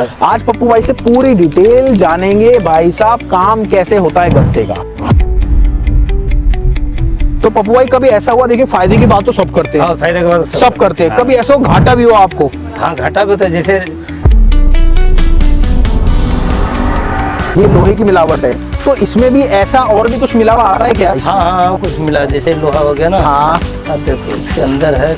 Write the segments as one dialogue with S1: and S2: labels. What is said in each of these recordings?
S1: आज पप्पू भाई से पूरी डिटेल जानेंगे भाई साहब काम कैसे होता है गत्ते का। तो पप्पू भाई कभी ऐसा हुआ, देखिए फायदे की बात तो सब करते हैं,
S2: फायदे की बात
S1: सब करते हैं, कभी ऐसा हो घाटा भी हो आपको?
S2: हाँ, घाटा भी होता है। जैसे
S1: ये लोहे की मिलावट है, तो इसमें भी ऐसा और भी कुछ मिला हुआ आ रहा है क्या?
S2: हाँ, कुछ मिला, जैसे लोहा हो गया ना।
S1: हाँ,
S2: अब देखो इसके अंदर है।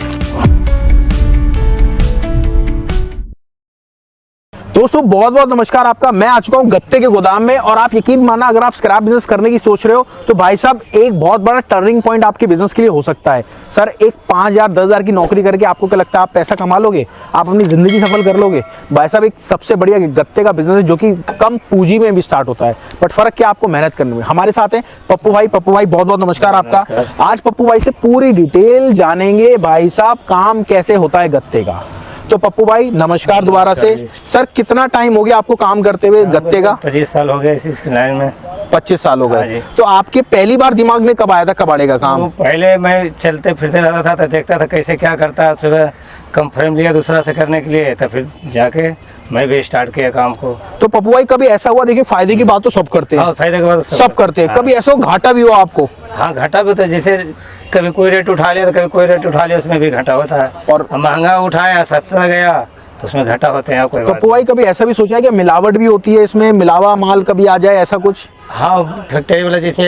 S1: दोस्तों बहुत बहुत नमस्कार आपका। मैं आ चुका हूं गत्ते के गोदाम में, और आप यकीन माना अगर आप स्क्रैप बिजनेस करने की सोच रहे हो तो भाई साहब एक बहुत बड़ा टर्निंग पॉइंट आपके बिजनेस के लिए हो सकता है। सर, एक 5,000 10,000 की नौकरी करके आपको क्या लगता है आप पैसा कमा लोगे, आप अपनी जिंदगी सफल कर लोगे? भाई साहब एक सबसे बढ़िया गत्ते का बिजनेस है जो कि कम पूंजी में भी स्टार्ट होता है, बट फर्क क्या आपको मेहनत करने में। हमारे साथ है पप्पू भाई। पप्पू भाई बहुत बहुत नमस्कार आपका। आज पप्पू भाई से पूरी डिटेल जानेंगे भाई साहब काम कैसे होता है गत्ते का। तो पप्पू भाई नमस्कार दोबारा से। सर, कितना टाइम हो गया आपको काम करते हुए गत्ते का?
S2: 25 साल हो गए इस लाइन में।
S1: 25 साल हो गए।
S2: हाँ,
S1: तो आपके पहली बार दिमाग में कब आया था कबाड़े का काम?
S2: पहले मैं चलते फिरते रहता था तो देखता था कैसे क्या करता है। सुबह कंफर्म लिया दूसरा से करने के लिए, तो फिर जाके मैं भी स्टार्ट किया काम को।
S1: तो पप्पू भाई कभी ऐसा हुआ, देखिए फायदे की बात तो सब करते हैं।
S2: हाँ, फायदे की बात
S1: सब करते हैं, कभी ऐसा हो घाटा भी हो आपको?
S2: हाँ, घाटा भी होता है। जैसे कभी कोई रेट उठा लिया तो कभी कोई रेट उठा लिया, उसमें भी घाटा होता है।
S1: और
S2: महंगा उठाया सस्ता गया तो उसमें घाटा होते हैं। कोई
S1: पप्पू भाई कभी ऐसा भी सोचा है कि मिलावट भी होती है इसमें, मिलावा माल कभी आ जाए ऐसा कुछ?
S2: हाँ, फैक्ट्री वाला जैसे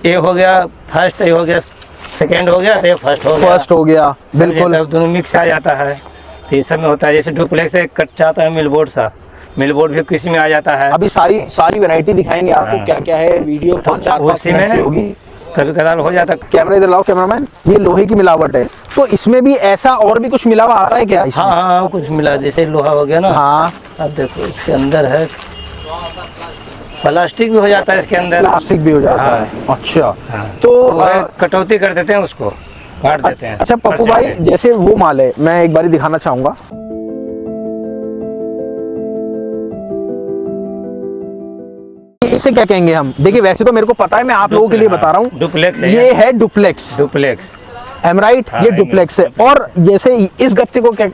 S2: ये हो गया फर्स्ट, ये हो गया सेकेंड, हो गया तो ये फर्स्ट हो गया। बिल्कुल, दोनों मिक्स आ जाता है तो ये सब में होता है। जैसे डुप्लेक्स से कट जाता है मिलबोर्ड सा, मिलबोर्ड भी किसी में आ जाता है।
S1: अभी सारी वैरायटी दिखाएंगे आपको क्या क्या है। वीडियो
S2: तो उसी में
S1: होगी,
S2: कभी कदार हो जाता।
S1: कैमरा इधर लाओ कैमरामैन। ये लोहे की मिलावट है, तो इसमें भी ऐसा और भी कुछ मिला हुआ आ रहा है क्या?
S2: हाँ, कुछ मिला, जैसे लोहा हो गया ना।
S1: हाँ,
S2: अब देखो इसके अंदर है प्लास्टिक भी हो जाता है, इसके अंदर
S1: प्लास्टिक भी हो जाता है। अच्छा,
S2: तो कटौती कर देते हैं, उसको काट देते हैं।
S1: अच्छा पप्पू भाई, जैसे वो माल है, मैं एक बार दिखाना चाहूंगा। इसे क्या कहेंगे हम? देखिए वैसे तो मेरे को पता है, मैं आप लोगों के लिए बता रहा हूँ।
S2: डुप्लेक्स
S1: ये है डुप्लेक्स। एम राइट, ये डुप्लेक्स है। और जैसे इस गत्ते को क्या,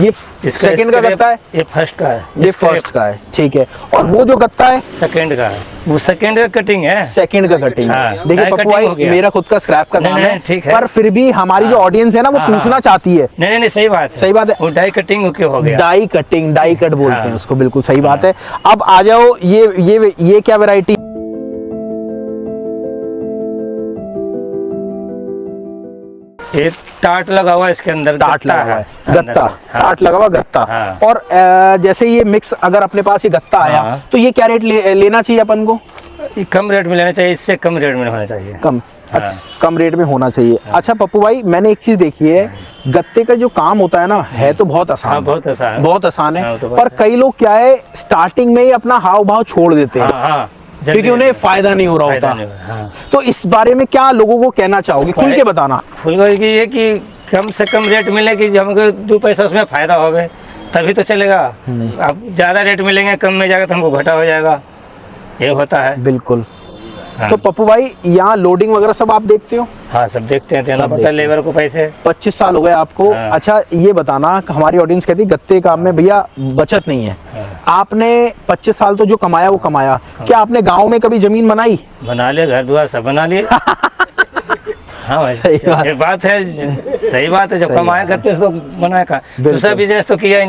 S1: ये सेकंड का गत्ता है?
S2: ये फर्स्ट का है।
S1: ये फर्स्ट का है, ठीक है। और वो जो गत्ता है
S2: सेकंड का है, वो सेकंड का कटिंग है।
S1: सेकंड का कटिंग।
S2: हाँ,
S1: देखिए पप्पू भाई, मेरा खुद का स्क्रैप का काम है,
S2: ठीक है,
S1: पर फिर भी हमारी जो ऑडियंस है ना, वो पूछना चाहती है।
S2: नहीं, सही बात है,
S1: सही बात है।
S2: वो डाई कटिंग क्यों हो गया?
S1: डाई कटिंग, डाई कट बोलते हैं उसको, बिल्कुल सही बात है। अब आ जाओ, ये क्या वैरायटी?
S2: ये टाट लगा हुआ इसके अंदर,
S1: टाट लगा हुआ है, गत्ता।
S2: हाँ,
S1: टाट लगा हुआ गत्ता।
S2: हाँ।
S1: और जैसे ये मिक्स अगर अपने पास ये गत्ता आया,
S2: हाँ।
S1: तो ये क्या रेट लेना चाहिए अपन को?
S2: कम रेट में लेना चाहिए, इससे कम रेट में होना चाहिए।
S1: कम,
S2: हाँ।
S1: अच्छा, कम रेट में होना चाहिए। अच्छा पप्पू भाई, मैंने एक चीज देखी है, गत्ते का जो काम होता है ना, है तो बहुत आसान।
S2: हाँ, बहुत आसान,
S1: बहुत आसान है।
S2: हाँ, तो
S1: पर कई लोग क्या है, स्टार्टिंग में ही अपना हाव भाव छोड़ देते हैं।
S2: हाँ,
S1: क्योंकि उन्हें फायदा नहीं हो रहा होता।
S2: हाँ।
S1: तो इस बारे में क्या लोगों को कहना चाहोगे, खुल के बताना?
S2: ये कि कम से कम रेट मिले कि हमको 2 पैसा उसमें फायदा होवे, तभी तो चलेगा। अब ज्यादा रेट मिलेंगे, कम में जाएगा तो हमको घाटा हो जाएगा, ये होता है।
S1: बिल्कुल।
S2: हाँ।
S1: तो पप्पू भाई, यहाँ लोडिंग वगैरह सब आप देखते हो?
S2: हाँ, सब देखते हैं, देना पड़ता है लेबर को पैसे।
S1: 25 साल हो गए आपको।
S2: हाँ।
S1: अच्छा ये बताना, हमारी ऑडियंस कहती है गत्ते काम में भैया बचत नहीं है।
S2: हाँ।
S1: आपने 25 साल तो जो कमाया वो कमाया।
S2: हाँ।
S1: क्या आपने गांव में कभी जमीन बनाई?
S2: बना लिए, घर द्वार सब बना लिए। हाँ भाई,
S1: सही
S2: बात है, सही बात है। जब कमाया करते तो बनाया का, दूसरा बिजनेस तो किया ही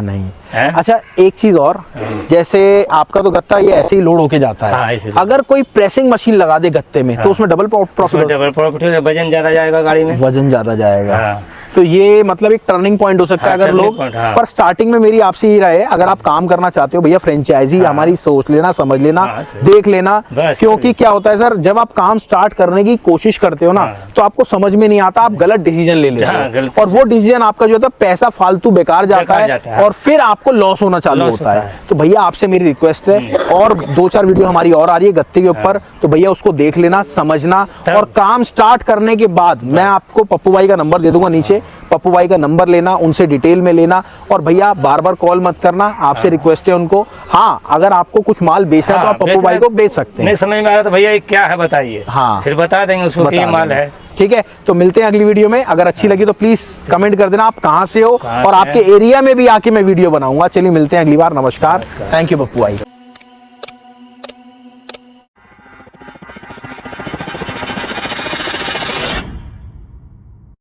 S2: नहीं है?
S1: अच्छा एक चीज और, जैसे आपका तो गत्ता ये ऐसे ही लोड होके जाता है।
S2: हाँ,
S1: अगर कोई प्रेसिंग मशीन लगा दे गत्ते में, तो उसमें डबल प्रॉफिट।
S2: डबल प्रॉफिट, वजन ज्यादा जाएगा गाड़ी में,
S1: वजन ज्यादा जाएगा।
S2: हाँ।
S1: तो ये मतलब एक टर्निंग पॉइंट हो सकता है अगर लोग। पर स्टार्टिंग में मेरी आपसे ही राय है, अगर आप काम करना चाहते हो भैया, फ्रेंचाइजी हमारी सोच लेना, समझ लेना, देख लेना। क्योंकि क्या होता है सर, जब आप काम स्टार्ट करने की कोशिश करते हो ना, तो आपको समझ में नहीं आता, आप गलत डिसीजन ले लेते हो, और वो डिसीजन आपका जो होता है पैसा फालतू बेकार जाता है, और फिर आपको लॉस होना चालू होता है। तो भैया आपसे मेरी रिक्वेस्ट है, और 2-4 वीडियो हमारी और आ रही है गत्ते के ऊपर, तो भैया उसको देख लेना, समझना, और काम स्टार्ट करने के बाद मैं आपको पप्पू भाई का नंबर दे दूंगा नीचे। पप्पू भाई का नंबर लेना, उनसे डिटेल में लेना, और भैया बार बार कॉल मत करना, आपसे रिक्वेस्ट है उनको। हाँ, अगर आपको कुछ माल बेचना है तो आप पप्पू भाई को बेच सकते हैं।
S2: नहीं समझ में आ रहा तो भैया ये क्या है बताइए,
S1: हाँ,
S2: फिर बता देंगे उसको कि ये माल है।
S1: ठीक है, तो मिलते हैं अगली वीडियो में। अगर अच्छी लगी तो प्लीज कमेंट कर देना आप कहाँ से हो,
S2: कहाँ
S1: और
S2: से
S1: आपके एरिया में भी आके मैं वीडियो बनाऊंगा। चलिए मिलते हैं अगली बार, नमस्कार, थैंक यू पप्पू भाई।